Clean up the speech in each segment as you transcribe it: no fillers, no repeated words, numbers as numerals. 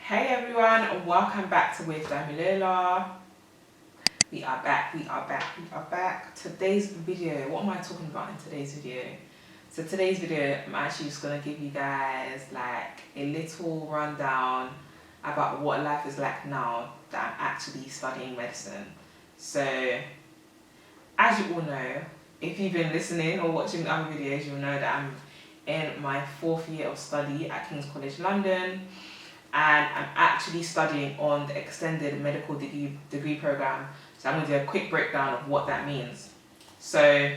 Hey everyone, and welcome back to with Damilola. We are back. Today's video, what am I talking about in today's video? So today's video, I'm actually just gonna give you guys like a little rundown about what life is like now that I'm actually studying medicine. So, as you all know, if you've been listening or watching other videos, you'll know that I'm in my 4th year of study at King's College London. And I'm actually studying on the extended medical degree program. So I'm going to do a quick breakdown of what that means. So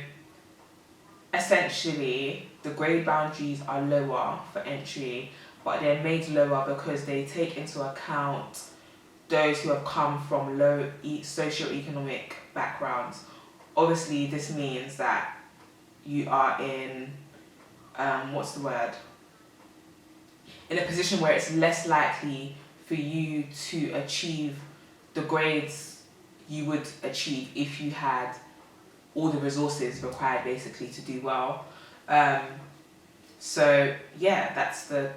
essentially, the grade boundaries are lower for entry, but they're made lower because they take into account those who have come from low socioeconomic backgrounds. Obviously, this means that you are in, in a position where it's less likely for you to achieve the grades you would achieve if you had all the resources required basically to do well. So yeah, that's the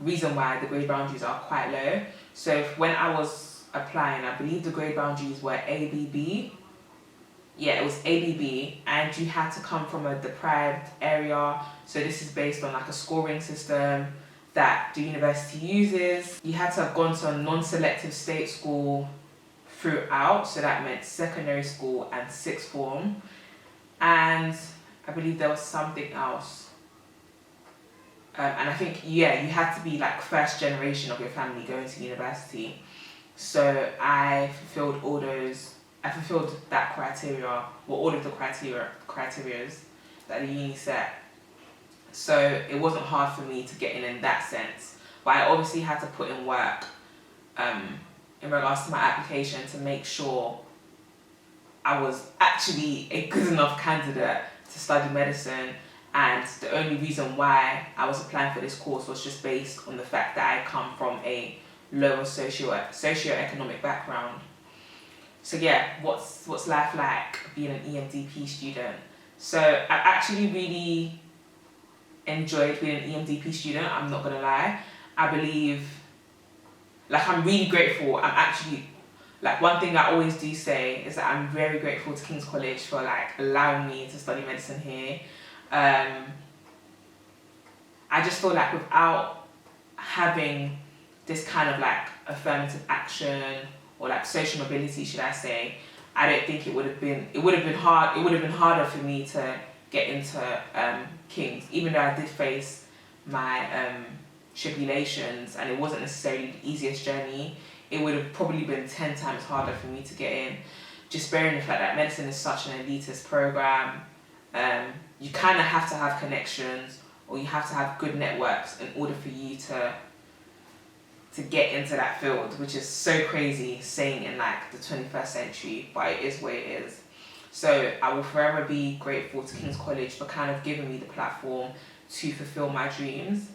reason why the grade boundaries are quite low. So when I was applying, I believe the grade boundaries were ABB. Yeah, it was ABB, and you had to come from a deprived area. So this is based on like a scoring system that the university uses. You had to have gone to a non-selective state school throughout, so that meant secondary school and sixth form. And I believe there was something else. And I think, yeah, you had to be like first generation of your family going to university. So I fulfilled that criteria, or all of the criterias that the uni set. So it wasn't hard for me to get in that sense. But I obviously had to put in work in regards to my application to make sure I was actually a good enough candidate to study medicine. And the only reason why I was applying for this course was just based on the fact that I come from a lower socioeconomic background. So yeah, what's life like being an Emdp student? So I actually really enjoyed being an Emdp student, I'm not gonna lie. I believe, like, I'm really grateful. I'm actually, like, one thing I always do say is that I'm very grateful to King's College for like allowing me to study medicine here. I just feel like without having this kind of like affirmative action or like social mobility, should I say, I don't think it would have been harder for me to get into King's, even though I did face my tribulations and it wasn't necessarily the easiest journey. It would have probably been 10 times harder for me to get in, just bearing the fact that medicine is such an elitist program. You kind of have to have connections, or you have to have good networks in order for you to get into that field, which is so crazy saying in like the 21st century, but it is what it is. So I will forever be grateful to King's College for kind of giving me the platform to fulfill my dreams.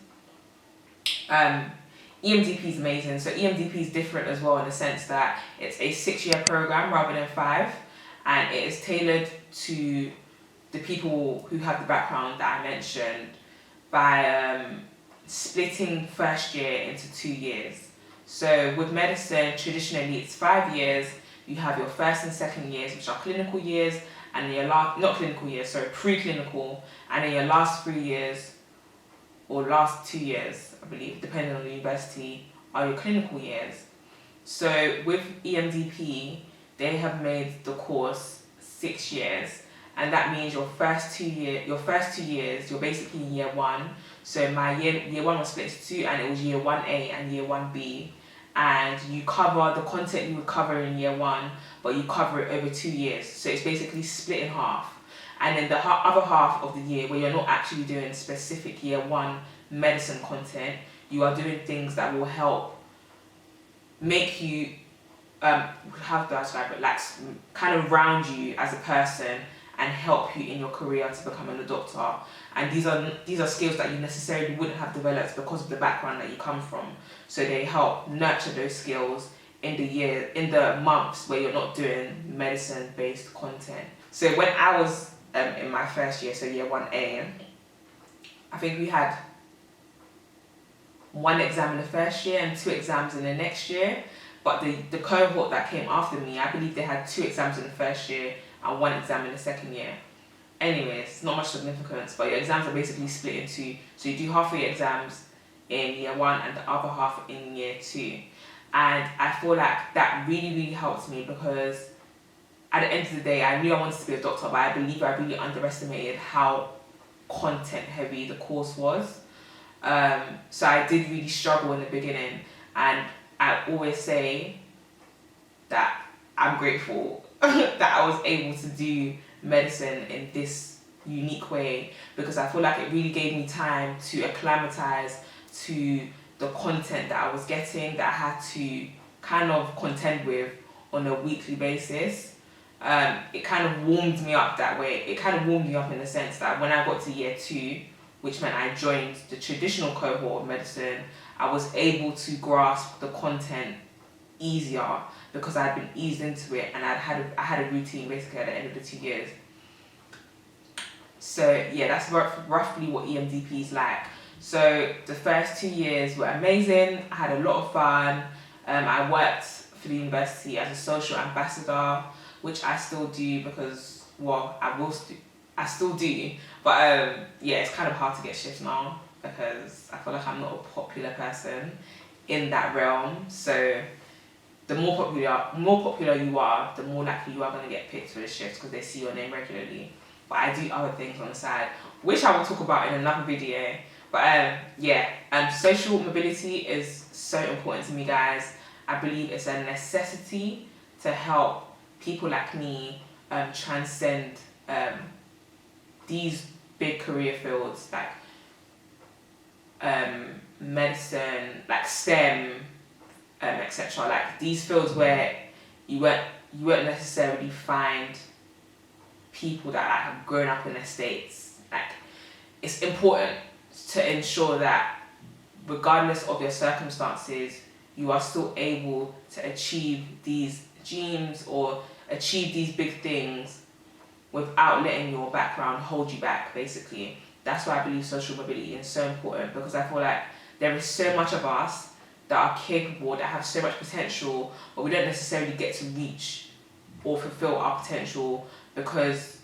EMDP is amazing. So EMDP is different as well in the sense that it's a 6-year program rather than 5, and it is tailored to the people who have the background that I mentioned by splitting first year into 2 years. So with medicine, traditionally it's 5 years. You have your first and second years, which are clinical years, and then your preclinical, and then your last 3 years, or last 2 years, I believe, depending on the university, are your clinical years. So with EMDP, they have made the course 6 years. And that means your first 2 years, you're basically in year 1. So my year 1 was split into 2, and it was year 1A and year 1B. And you cover the content you would cover in year 1, but you cover it over 2 years. So it's basically split in half. And then the other half of the year, where you're not actually doing specific year 1 medicine content, you are doing things that will help make you, how do I describe it, like kind of round you as a person and help you in your career to becoming a doctor. And these are skills that you necessarily wouldn't have developed because of the background that you come from. So they help nurture those skills in the months where you're not doing medicine-based content. So when I was in my first year, so year 1A, I think we had one exam in the first year and 2 exams in the next year. But the cohort that came after me, I believe they had 2 exams in the first year and 1 exam in the second year. Anyways, not much significance, but your exams are basically split into, so you do half of your exams in year 1 and the other half in year 2. And I feel like that really helped me, because at the end of the day, I knew I wanted to be a doctor, but I believe I really underestimated how content heavy the course was. So I did really struggle in the beginning, and I always say that I'm grateful that I was able to do medicine in this unique way, because I feel like it really gave me time to acclimatize to the content that I was getting, that I had to kind of contend with on a weekly basis. It kind of warmed me up that way. It kind of warmed me up in the sense that when I got to year 2, which meant I joined the traditional cohort of medicine, I was able to grasp the content easier because I'd been eased into it, and I had a routine basically at the end of the 2 years. So yeah, that's roughly what EMDP is like. So the first 2 years were amazing. I had a lot of fun. I worked for the university as a social ambassador, which I still do because, well, I still do, but yeah, it's kind of hard to get shifts now because I feel like I'm not a popular person in that realm. So the more popular you are, the more likely you are going to get picked for the shifts because they see your name regularly. But I do other things on the side, which I will talk about in another video. But yeah, social mobility is so important to me, guys. I believe it's a necessity to help people like me transcend these big career fields like medicine, like STEM, etc. Like these fields where you won't necessarily find people that like, have grown up in the States. Like, it's important to ensure that regardless of your circumstances, you are still able to achieve these dreams or achieve these big things without letting your background hold you back, basically. That's why I believe social mobility is so important, because I feel like there is so much of us that are capable, that have so much potential, but we don't necessarily get to reach or fulfill our potential because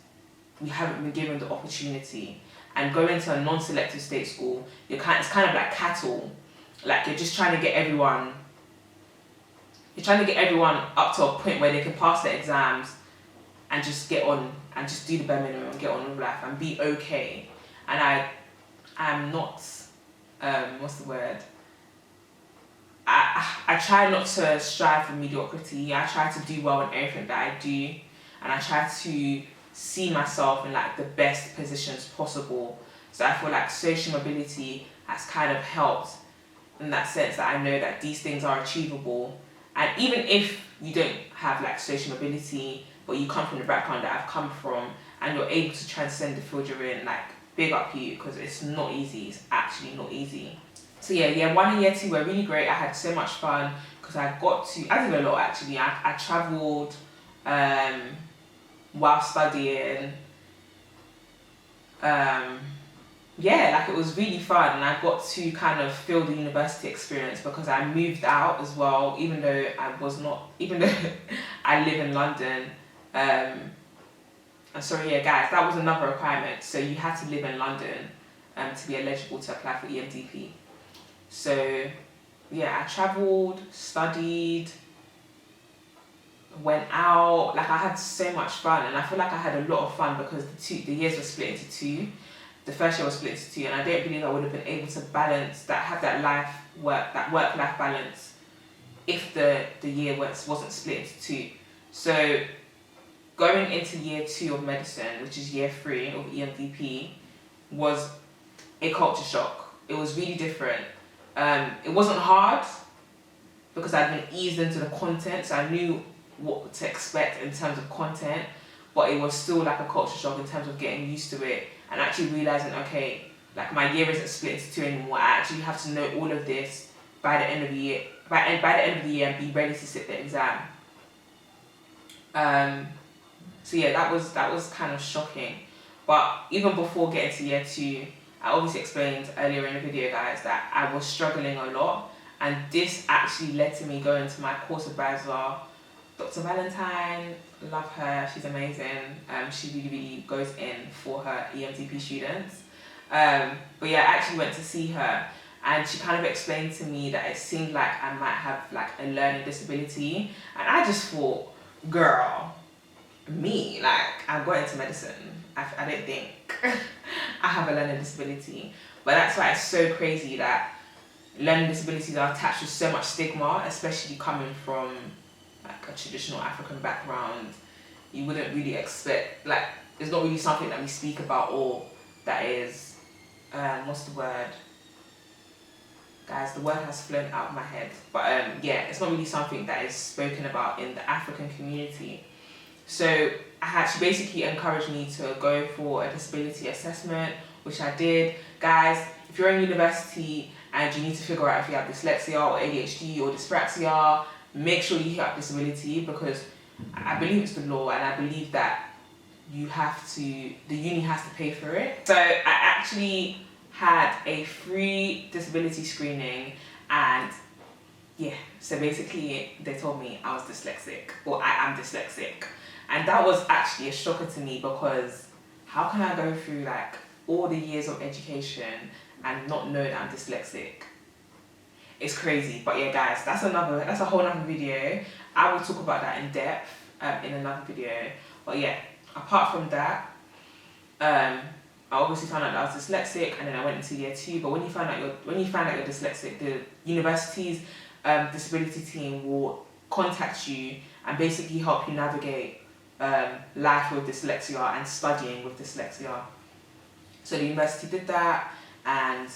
we haven't been given the opportunity. And going to a non-selective state school, it's kind of like cattle. Like you're trying to get everyone up to a point where they can pass their exams and just get on and just do the bare minimum and get on with life and be okay. And I'm not, what's the word? I try not to strive for mediocrity. I try to do well in everything that I do, and I try to see myself in like the best positions possible. So I feel like social mobility has kind of helped in that sense, that I know that these things are achievable. And even if you don't have like social mobility, but you come from the background that I've come from, and you're able to transcend the field you're in, like big up you, because it's not easy. It's actually not easy. So yeah, year 1 and year 2 were really great. I had so much fun because I did a lot actually. I travelled while studying. Yeah, like it was really fun, and I got to kind of feel the university experience because I moved out as well, even though I live in London. And sorry, yeah, guys, that was another requirement. So you had to live in London to be eligible to apply for EMDP. So yeah, I travelled, studied, went out. Like I had so much fun, and I feel like I had a lot of fun because the years were split into 2. The first year was split into 2, and I don't believe I would have been able to have that work-life balance if the year wasn't split into 2. So going into year 2 of medicine, which is year 3 of EMDP, was a culture shock. It was really different. It wasn't hard because I'd been eased into the content, so I knew what to expect in terms of content, but it was still like a culture shock in terms of getting used to it and actually realising, okay, like my year isn't split into 2 anymore. I actually have to know all of this by the end of the year, by the end of the year, and be ready to sit the exam. So yeah, that was kind of shocking. But even before getting to year 2, I obviously explained earlier in the video, guys, that I was struggling a lot, and this actually led to me going to my course advisor, Dr. Valentine. Love her, she's amazing. She really goes in for her EMTP students. But yeah, I actually went to see her, and she kind of explained to me that it seemed like I might have like a learning disability, and I just thought, girl, me, like, I'm going into medicine. I don't think I have a learning disability. But that's why it's so crazy that learning disabilities are attached with so much stigma, especially coming from like a traditional African background. You wouldn't really expect, like, it's not really something that we speak about, or that is, what's the word? Guys, the word has flown out of my head. But yeah, it's not really something that is spoken about in the African community. So she basically encouraged me to go for a disability assessment, which I did. Guys, if you're in university and you need to figure out if you have dyslexia or ADHD or dyspraxia, make sure you hit up disability, because I believe it's the law, and I believe that the uni has to pay for it. So I actually had a free disability screening, and yeah, so basically they told me I was dyslexic, or I am dyslexic. And that was actually a shocker to me, because how can I go through like all the years of education and not know that I'm dyslexic? It's crazy. But yeah, guys, that's a whole other video. I will talk about that in depth in another video. But yeah, apart from that, I obviously found out that I was dyslexic, and then I went into year 2. But when you find out you're dyslexic, the university's disability team will contact you and basically help you navigate life with dyslexia and studying with dyslexia. So the university did that, and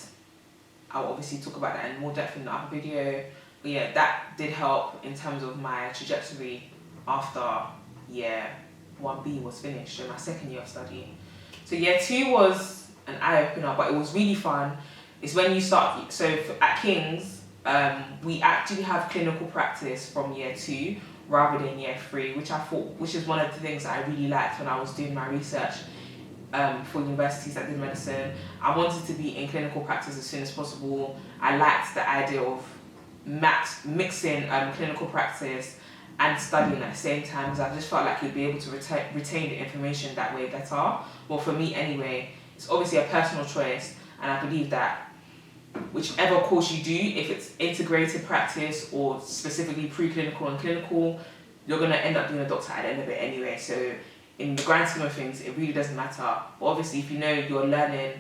I'll obviously talk about that in more depth in the other video. But yeah, that did help in terms of my trajectory after year 1B was finished, so my second year of studying. So year 2 was an eye-opener, but it was really fun. It's when you start, so at King's, we actually have clinical practice from year 2 rather than year 3, which is one of the things that I really liked when I was doing my research for universities that did medicine. I wanted to be in clinical practice as soon as possible. I liked the idea of mixing clinical practice and studying at the same time, because I just felt like you'd be able to retain the information that way better. Well, for me anyway, it's obviously a personal choice, and I believe that whichever course you do, if it's integrated practice or specifically preclinical and clinical, you're going to end up being a doctor at the end of it anyway. So in the grand scheme of things, it really doesn't matter. But obviously, if you know you're learning,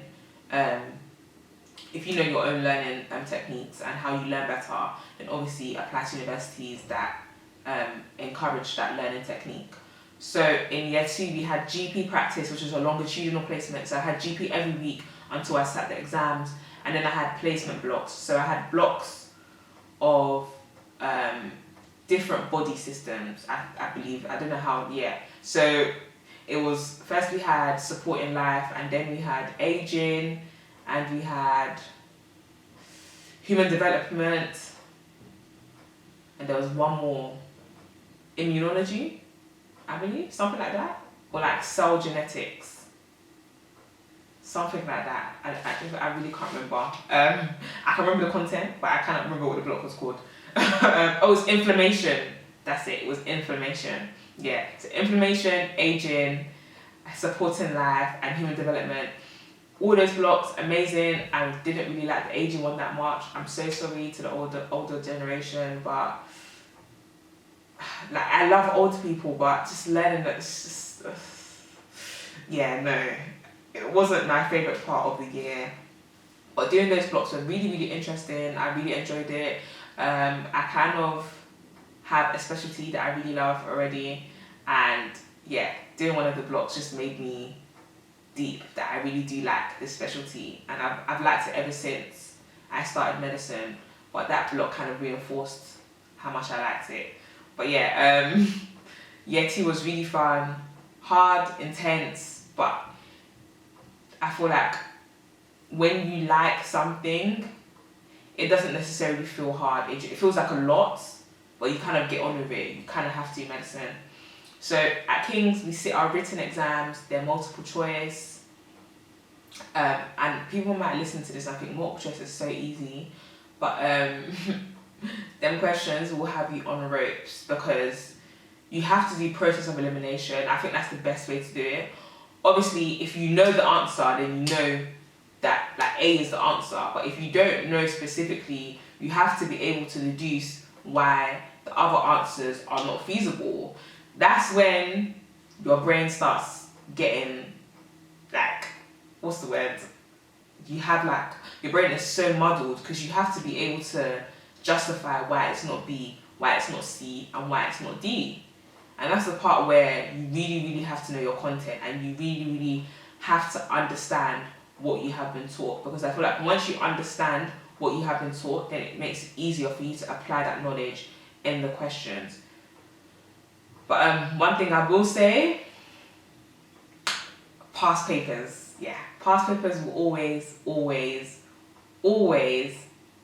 if you know your own learning techniques and how you learn better, then obviously apply to universities that encourage that learning technique. So in year 2, we had GP practice, which was a longitudinal placement. So I had GP every week until I sat the exams. And then I had placement blocks. So I had blocks of different body systems, I believe. I don't know how, yeah. So it was, first we had support in life, and then we had aging, and we had human development, and there was one more, immunology, I believe, something like that. Or like cell genetics. Something like that. I really can't remember. I can remember the content, but I cannot remember what the block was called. Oh, it was inflammation. That's it. It was inflammation. Yeah. So inflammation, aging, supporting life, and human development. All those blocks, amazing. I didn't really like the aging one that much. I'm so sorry to the older generation, but like, I love old people, but just learning that, it's just, yeah, no. It wasn't my favourite part of the year, but doing those blocks were really, really interesting. I really enjoyed it. I kind of have a specialty that I really love already, and yeah, doing one of the blocks just made me deep that I really do like this specialty, and I've liked it ever since I started medicine, but that block kind of reinforced how much I liked it. But yeah, year 2 was really fun, hard, intense, but I feel like when you like something, it doesn't necessarily feel hard. It feels like a lot, but you kind of get on with it. You kind of have to in medicine. So at King's, we sit our written exams. They're multiple choice. And people might listen to this and think mock choice is so easy, but them questions will have you on ropes because you have to do process of elimination. I think that's the best way to do it. Obviously, if you know the answer, then you know that like A is the answer. But if you don't know specifically, you have to be able to deduce why the other answers are not feasible. That's when your brain starts getting like, what's the word? You have like, your brain is so muddled because you have to be able to justify why it's not B, why it's not C, and why it's not D. And that's the part where you really, really have to know your content and you really, really have to understand what you have been taught. Because I feel like once you understand what you have been taught, then it makes it easier for you to apply that knowledge in the questions. But one thing I will say, past papers. Yeah, past papers will always, always, always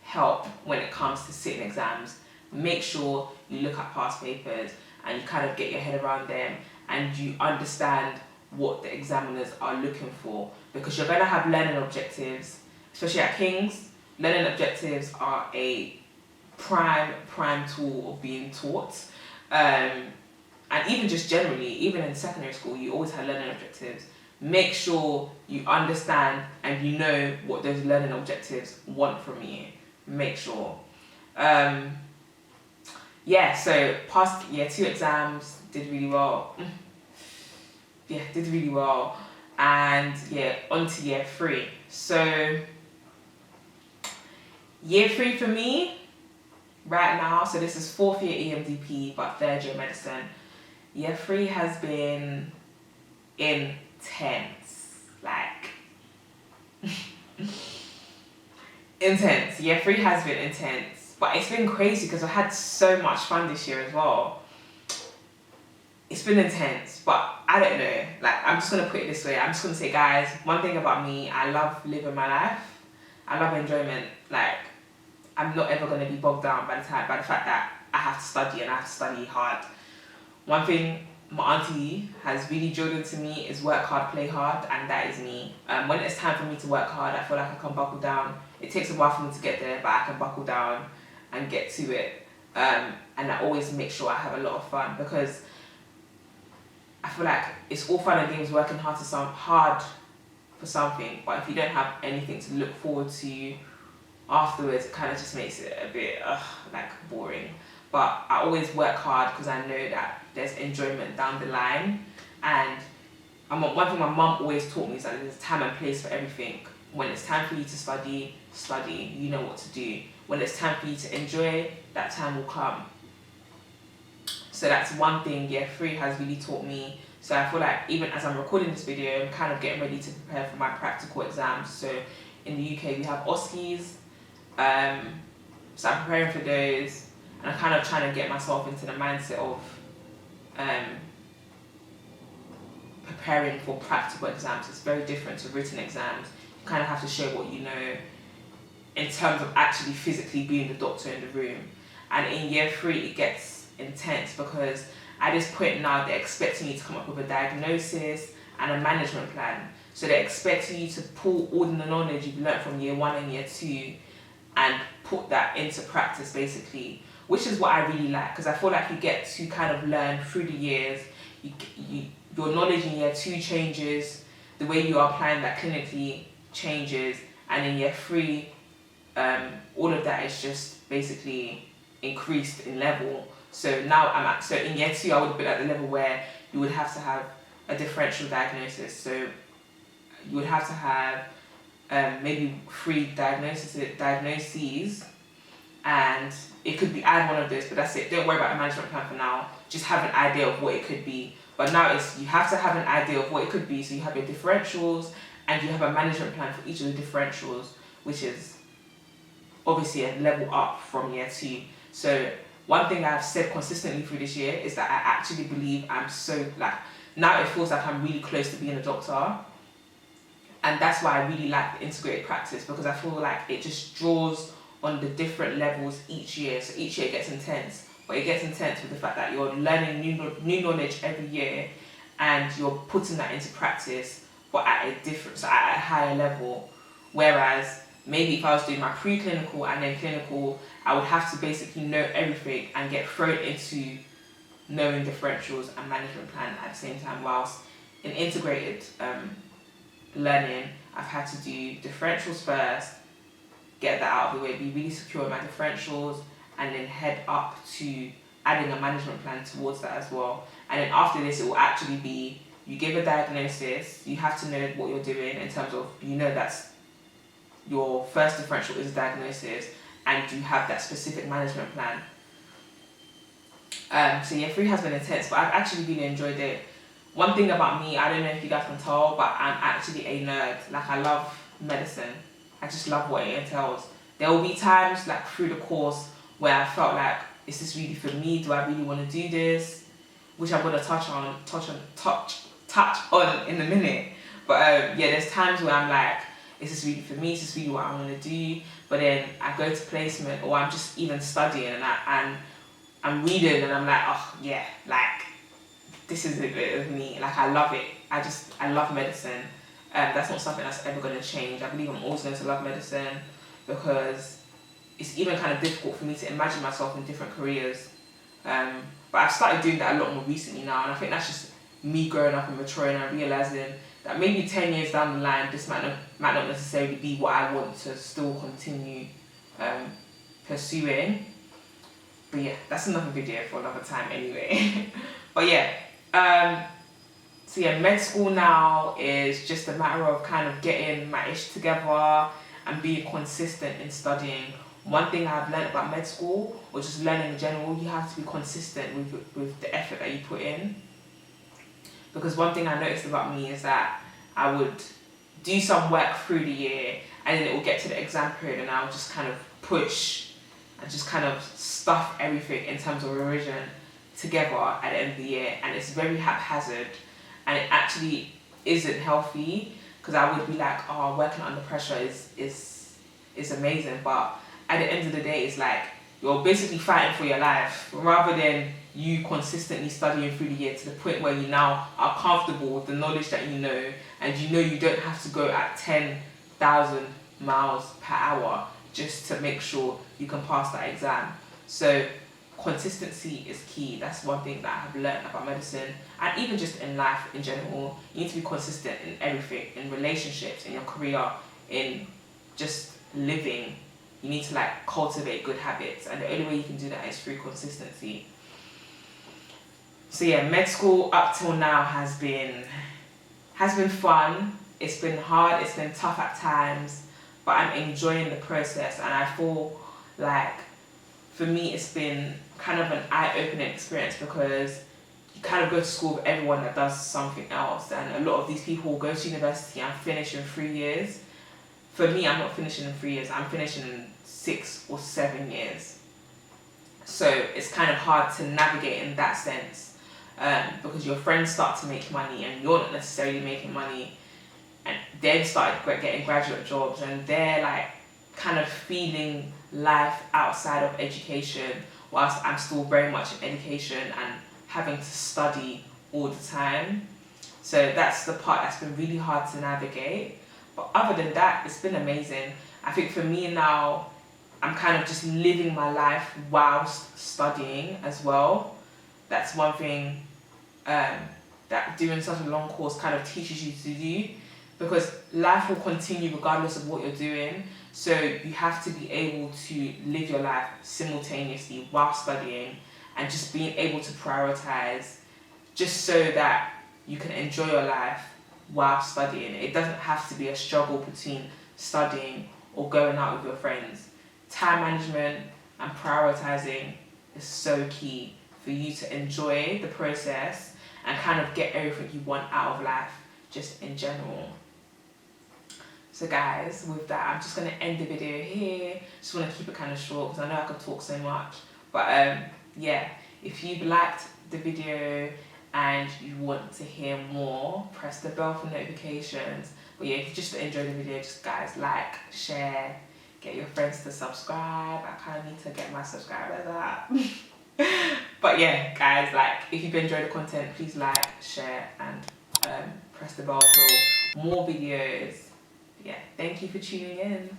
help when it comes to sitting exams. Make sure you look at past papers and you kind of get your head around them and you understand what the examiners are looking for, because you're going to have learning objectives, especially at King's. Learning objectives are a prime tool of being taught, and even just generally, even in secondary school, you always have learning objectives. Make sure you understand and you know what those learning objectives want from you. Make sure. Yeah, so past year 2 exams, did really well. Yeah, did really well. And yeah, on to year 3. So year 3 for me, right now, so this is 4th year Emdp, but 3rd year medicine. Year 3 has been intense, like intense. Year 3 has been intense, but it's been crazy because I've had so much fun this year as well. It's been intense, but I don't know, like I'm just gonna put it this way. I'm just gonna say, guys, one thing about me, I love living my life. I love enjoyment. Like, I'm not ever gonna be bogged down by the fact that I have to study and I have to study hard. One thing my auntie has really drilled into me is work hard, play hard, and that is me. When it's time for me to work hard, I feel like I can buckle down. It takes a while for me to get there, but I can buckle down and get to it. And I always make sure I have a lot of fun, because I feel like it's all fun and games working hard for something, but if you don't have anything to look forward to afterwards, it kind of just makes it a bit like boring. But I always work hard because I know that there's enjoyment down the line. And one thing my mum always taught me is that there's a time and place for everything. When it's time for you to study, study. You know what to do. When it's time for you to enjoy, that time will come. So that's one thing year 3 has really taught me. So I feel like even as I'm recording this video, I'm kind of getting ready to prepare for my practical exams. So in the UK we have OSCEs. So I'm preparing for those. And I'm kind of trying to get myself into the mindset of preparing for practical exams. It's very different to written exams. You kind of have to show what you know in terms of actually physically being the doctor in the room. And in year 3 it gets intense, because at this point now they're expecting you to come up with a diagnosis and a management plan. So they're expecting you to pull all the knowledge you've learned from year 1 and year 2 and put that into practice basically, which is what I really like, because I feel like you get to kind of learn through the years. Your knowledge in year 2 changes, the way you are applying that clinically changes, and in year 3 all of that is just basically increased in level. So now so in year 2 I would be at the level where you would have to have a differential diagnosis. So you would have to have maybe 3 diagnoses, and it could be add one of those, but that's it. Don't worry about the management plan for now. Just have an idea of what it could be. But now you have to have an idea of what it could be. So you have your differentials and you have a management plan for each of the differentials, which is obviously a level up from year 2. So one thing I've said consistently through this year is that I actually believe I'm so, like, now it feels like I'm really close to being a doctor. And that's why I really like the integrated practice, because I feel like it just draws on the different levels each year. So each year gets intense, but it gets intense with the fact that you're learning new knowledge every year and you're putting that into practice but at a different, so at a higher level. Whereas maybe if I was doing my preclinical and then clinical, I would have to basically know everything and get thrown into knowing differentials and management plan at the same time. Whilst in integrated learning, I've had to do differentials first, get that out of the way, be really secure in my differentials, and then head up to adding a management plan towards that as well. And then after this, it will actually be, you give a diagnosis, you have to know what you're doing in terms of, that's your first differential is a diagnosis, and you have that specific management plan. So yeah, 3 has been intense, but I've actually really enjoyed it. One thing about me, I don't know if you guys can tell, but I'm actually a nerd. Like, I love medicine. I just love what it entails. There will be times, like, through the course where I felt like, is this really for me? Do I really want to do this? Which I'm going to touch on in a minute. But yeah, there's times where I'm like, is this really for me? Is this really what I want to do? But then I go to placement, or I'm just even studying, and I'm reading, and I'm like, oh yeah, like, this is a bit of me. Like, I love it. I love medicine. That's not something that's ever going to change. I believe I'm always going to love medicine, because it's even kind of difficult for me to imagine myself in different careers. But I've started doing that a lot more recently now, and I think that's just me growing up and maturing and realising that maybe 10 years down the line, this might not necessarily be what I want to still continue pursuing. But yeah, that's another video for another time anyway. But yeah, so yeah, med school now is just a matter of kind of getting my ish together and being consistent in studying. One thing I've learned about med school, or just learning in general, you have to be consistent with the effort that you put in. Because one thing I noticed about me is that I would do some work through the year, and then it will get to the exam period, and I'll just kind of push and just kind of stuff everything in terms of revision together at the end of the year, and it's very haphazard, and it actually isn't healthy, because I would be like, oh, working under pressure is amazing, but at the end of the day, it's like you're basically fighting for your life, rather than you consistently studying through the year to the point where you now are comfortable with the knowledge that you know, and you don't have to go at 10,000 miles per hour just to make sure you can pass that exam. So consistency is key. That's one thing that I have learned about medicine, and even just in life in general. You need to be consistent in everything, in relationships, in your career, in just living. You need to like cultivate good habits, and the only way you can do that is through consistency. So yeah, med school up till now has been fun. It's been hard, it's been tough at times, but I'm enjoying the process, and I feel like for me it's been kind of an eye-opening experience, because you kind of go to school with everyone that does something else, and a lot of these people go to university and finish in 3 years. For me, I'm not finishing in 3 years, I'm finishing in 6 or 7 years. So it's kind of hard to navigate in that sense, because your friends start to make money and you're not necessarily making money, and they've started getting graduate jobs, and they're like kind of feeling life outside of education, whilst I'm still very much in education and having to study all the time. So that's the part that's been really hard to navigate. But other than that, it's been amazing. I think for me now, I'm kind of just living my life whilst studying as well. That's one thing that doing such a long course kind of teaches you to do, because life will continue regardless of what you're doing. So you have to be able to live your life simultaneously while studying, and just being able to prioritize, just so that you can enjoy your life while studying. It doesn't have to be a struggle between studying or going out with your friends. Time management and prioritizing is so key for you to enjoy the process and kind of get everything you want out of life, just in general. So guys, with that, I'm just going to end the video here. Just want to keep it kind of short, because I know I could talk so much. But yeah, if you've liked the video and you want to hear more, press the bell for notifications. But yeah, if you just enjoy the video, just guys, like, share, get your friends to subscribe. I kind of need to get my subscribers up. But yeah, guys, like, if you've enjoyed the content, please like, share, and press the bell for more videos. Yeah, thank you for tuning in.